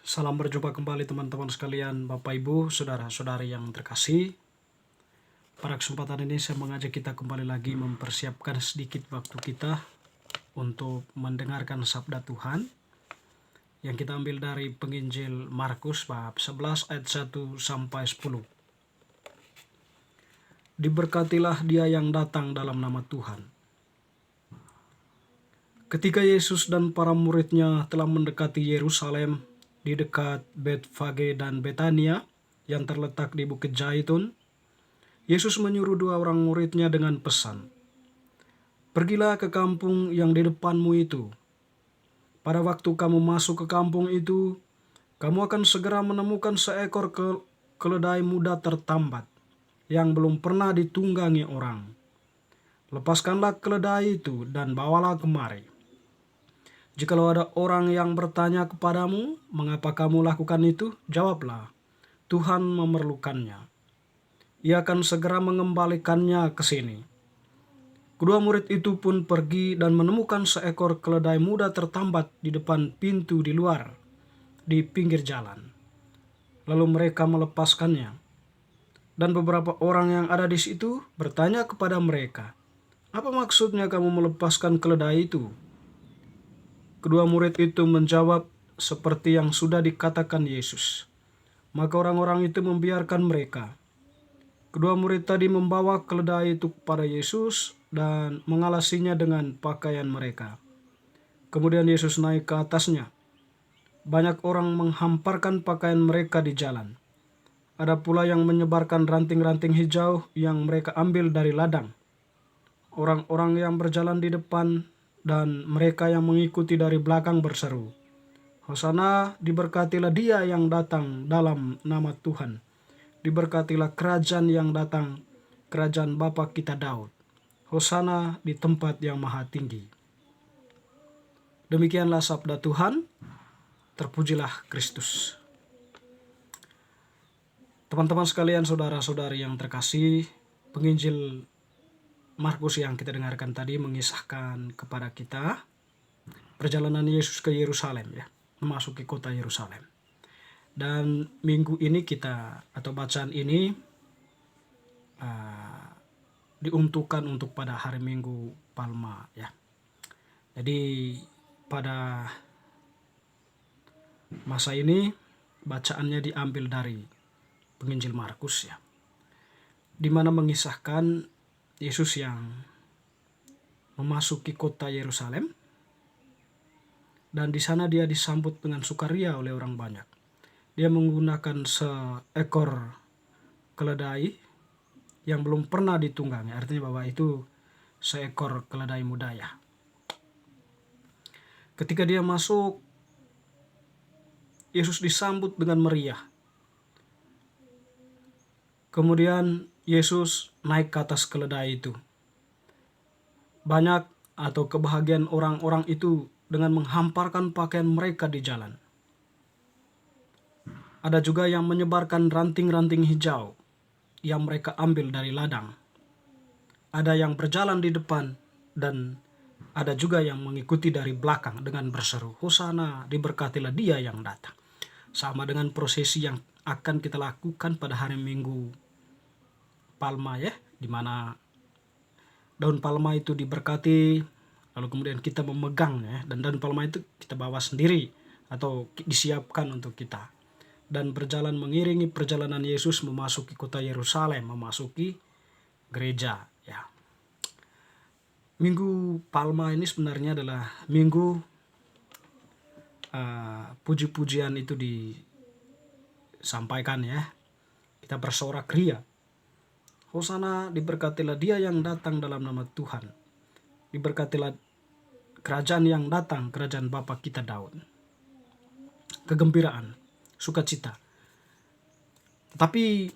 Salam berjumpa kembali teman-teman sekalian, Bapak Ibu, saudara-saudari yang terkasih. Pada kesempatan ini saya mengajak kita kembali lagi mempersiapkan sedikit waktu kita untuk mendengarkan sabda Tuhan yang kita ambil dari penginjil Markus bab 11 ayat 1 sampai 10. Diberkatilah dia yang datang dalam nama Tuhan. Ketika Yesus dan para muridnya telah mendekati Yerusalem, di dekat Betfage dan Betania yang terletak di Bukit Zaitun, Yesus menyuruh dua orang muridnya dengan pesan, "Pergilah ke kampung yang di depanmu itu. Pada waktu kamu masuk ke kampung itu, kamu akan segera menemukan seekor keledai muda tertambat yang belum pernah ditunggangi orang. Lepaskanlah keledai itu dan bawalah kemari. Jikalau ada orang yang bertanya kepadamu, mengapa kamu lakukan itu? Jawablah, Tuhan memerlukannya. Ia akan segera mengembalikannya ke sini." Kedua murid itu pun pergi dan menemukan seekor keledai muda tertambat di depan pintu di luar, di pinggir jalan. Lalu mereka melepaskannya. Dan beberapa orang yang ada di situ bertanya kepada mereka, "Apa maksudnya kamu melepaskan keledai itu?" Kedua murid itu menjawab seperti yang sudah dikatakan Yesus. Maka orang-orang itu membiarkan mereka. Kedua murid tadi membawa keledai itu kepada Yesus dan mengalasinya dengan pakaian mereka. Kemudian Yesus naik ke atasnya. Banyak orang menghamparkan pakaian mereka di jalan. Ada pula yang menyebarkan ranting-ranting hijau yang mereka ambil dari ladang. Orang-orang yang berjalan di depan dan mereka yang mengikuti dari belakang berseru, "Hosana, diberkatilah dia yang datang dalam nama Tuhan. Diberkatilah kerajaan yang datang, kerajaan Bapa kita Daud. Hosana di tempat yang maha tinggi." Demikianlah sabda Tuhan, terpujilah Kristus. Teman-teman sekalian, saudara-saudari yang terkasih, penginjil Markus yang kita dengarkan tadi mengisahkan kepada kita perjalanan Yesus ke Yerusalem, ya, memasuki kota Yerusalem. Dan minggu ini atau bacaan ini diuntukkan untuk pada hari Minggu Palma, ya. Jadi pada masa ini bacaannya diambil dari penginjil Markus, ya, di mana mengisahkan Yesus yang memasuki kota Yerusalem, dan di sana dia disambut dengan sukaria oleh orang banyak. Dia menggunakan seekor keledai yang belum pernah ditunggangi, artinya bahwa itu seekor keledai muda, ya. Ketika dia masuk, Yesus disambut dengan meriah. Kemudian Yesus naik ke atas keledai itu. Banyak atau kebahagiaan orang-orang itu dengan menghamparkan pakaian mereka di jalan. Ada juga yang menyebarkan ranting-ranting hijau yang mereka ambil dari ladang. Ada yang berjalan di depan dan ada juga yang mengikuti dari belakang dengan berseru, "Hosana, diberkatilah dia yang datang." Sama dengan prosesi yang akan kita lakukan pada hari Minggu Palma, ya, di mana daun palma itu diberkati, lalu kemudian kita memegangnya, dan daun palma itu kita bawa sendiri atau disiapkan untuk kita, dan berjalan mengiringi perjalanan Yesus memasuki kota Yerusalem, memasuki gereja, ya. Minggu Palma ini sebenarnya adalah minggu puji-pujian itu disampaikan, ya. Kita bersorak ria, "Hosana, diberkatilah dia yang datang dalam nama Tuhan. Diberkatilah kerajaan yang datang, kerajaan Bapa kita Daud." Kegembiraan, sukacita. Tetapi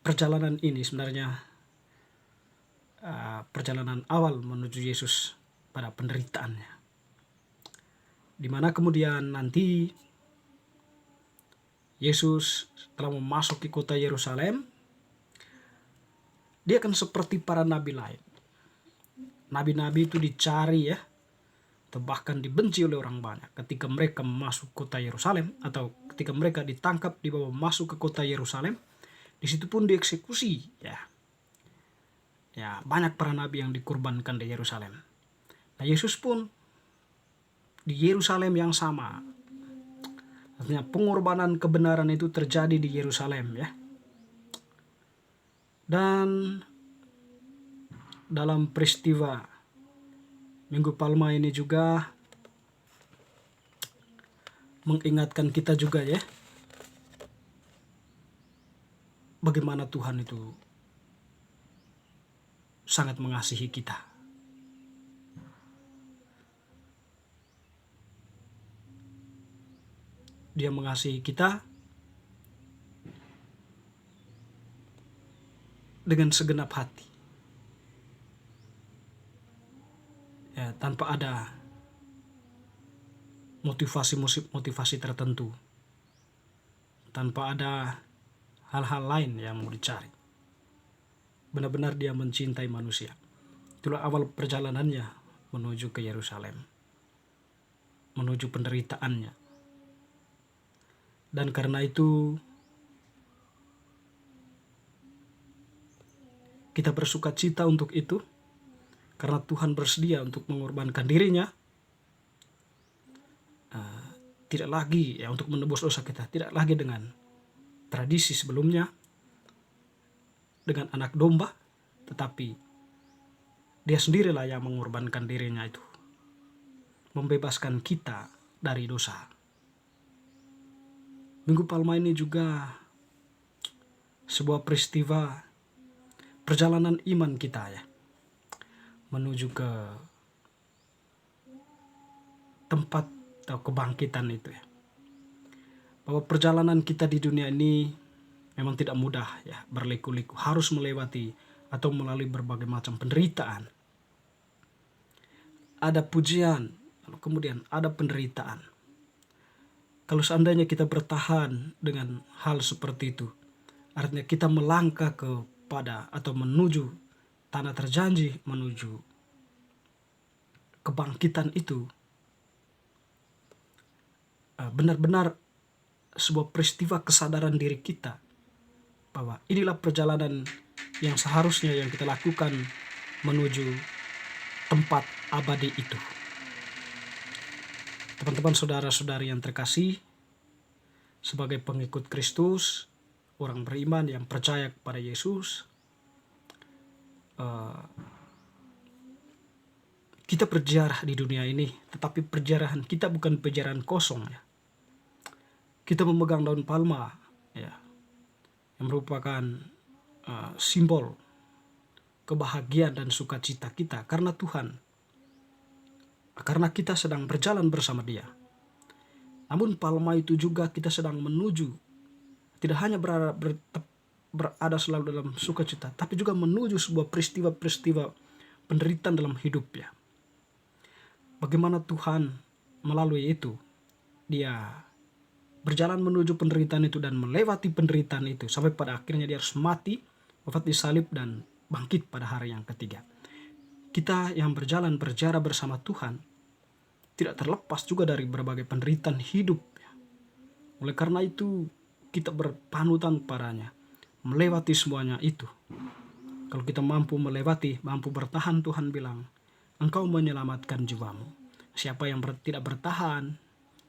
perjalanan ini sebenarnya perjalanan awal menuju Yesus pada penderitaannya, di mana kemudian nanti Yesus telah memasuki kota Yerusalem. Dia akan seperti para nabi lain. Nabi-nabi itu dicari, ya, atau bahkan dibenci oleh orang banyak ketika mereka masuk kota Yerusalem, atau ketika mereka ditangkap dibawa masuk ke kota Yerusalem. Di situ pun dieksekusi, ya. Ya, banyak para nabi yang dikorbankan di Yerusalem. Nah, Yesus pun di Yerusalem yang sama. Artinya pengorbanan kebenaran itu terjadi di Yerusalem, ya. Dan dalam peristiwa Minggu Palma ini juga mengingatkan kita juga, ya, bagaimana Tuhan itu sangat mengasihi kita. Dia mengasihi kita dengan segenap hati, ya, tanpa ada motivasi tertentu, tanpa ada hal-hal lain yang mau dicari. Benar-benar dia mencintai manusia. Itulah awal perjalanannya menuju ke Yerusalem, menuju penderitaannya. Dan karena itu kita bersuka cita untuk itu, karena Tuhan bersedia untuk mengorbankan dirinya, tidak lagi, ya, untuk menebus dosa kita, tidak lagi dengan tradisi sebelumnya, dengan anak domba, tetapi dia sendirilah yang mengorbankan dirinya itu, membebaskan kita dari dosa. Minggu Palma ini juga sebuah peristiwa perjalanan iman kita, ya, menuju ke tempat atau kebangkitan itu, ya. Bahwa perjalanan kita di dunia ini memang tidak mudah, ya, berliku-liku, harus melewati atau melalui berbagai macam penderitaan. Ada pujian, lalu kemudian ada penderitaan. Kalau seandainya kita bertahan dengan hal seperti itu, artinya kita melangkah kepada atau menuju tanah terjanji, menuju kebangkitan itu, benar-benar sebuah peristiwa kesadaran diri kita bahwa inilah perjalanan yang seharusnya yang kita lakukan menuju tempat abadi itu. Teman-teman, saudara-saudari yang terkasih, sebagai pengikut Kristus, orang beriman yang percaya kepada Yesus, kita berjarah di dunia ini, tetapi perjarahan kita bukan perjarahan kosong, ya. Kita memegang daun palma, ya, yang merupakan simbol kebahagiaan dan sukacita kita karena Tuhan, karena kita sedang berjalan bersama Dia. Namun palma itu juga kita sedang menuju, tidak hanya berada selalu dalam sukacita, tapi juga menuju sebuah peristiwa-peristiwa penderitaan dalam hidup, ya. Bagaimana Tuhan melalui itu, Dia berjalan menuju penderitaan itu dan melewati penderitaan itu sampai pada akhirnya Dia harus mati, wafat di salib, dan bangkit pada hari yang ketiga. Kita yang berjarah bersama Tuhan tidak terlepas juga dari berbagai penderitaan hidup, ya. Oleh karena itu kita berpanutan padanya, melewati semuanya itu. Kalau kita mampu melewati, mampu bertahan, Tuhan bilang, engkau menyelamatkan jiwamu. Siapa yang tidak bertahan,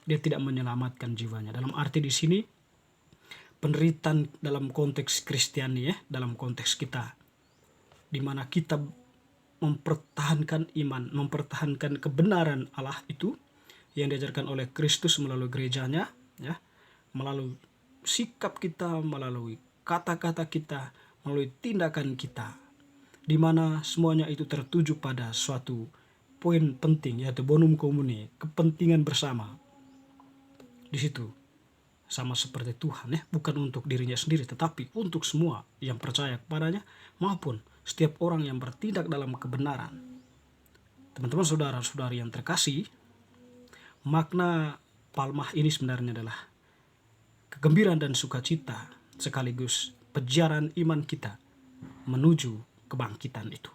dia tidak menyelamatkan jiwanya. Dalam arti di sini, penderitaan dalam konteks Kristiani, ya, dalam konteks kita, di mana kita mempertahankan iman, mempertahankan kebenaran Allah itu yang diajarkan oleh Kristus melalui gerejanya, ya, melalui sikap kita, melalui kata-kata kita, melalui tindakan kita, di mana semuanya itu tertuju pada suatu poin penting, yaitu bonum communae, kepentingan bersama. Di situ sama seperti Tuhan, ya, bukan untuk dirinya sendiri, tetapi untuk semua yang percaya kepadanya maupun setiap orang yang bertindak dalam kebenaran. Teman-teman, saudara-saudari yang terkasih, makna palmah ini sebenarnya adalah kegembiraan dan sukacita sekaligus perjalanan iman kita menuju kebangkitan itu.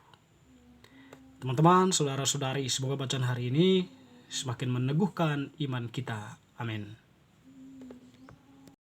Teman-teman, saudara-saudari, semoga bacaan hari ini semakin meneguhkan iman kita. Amin.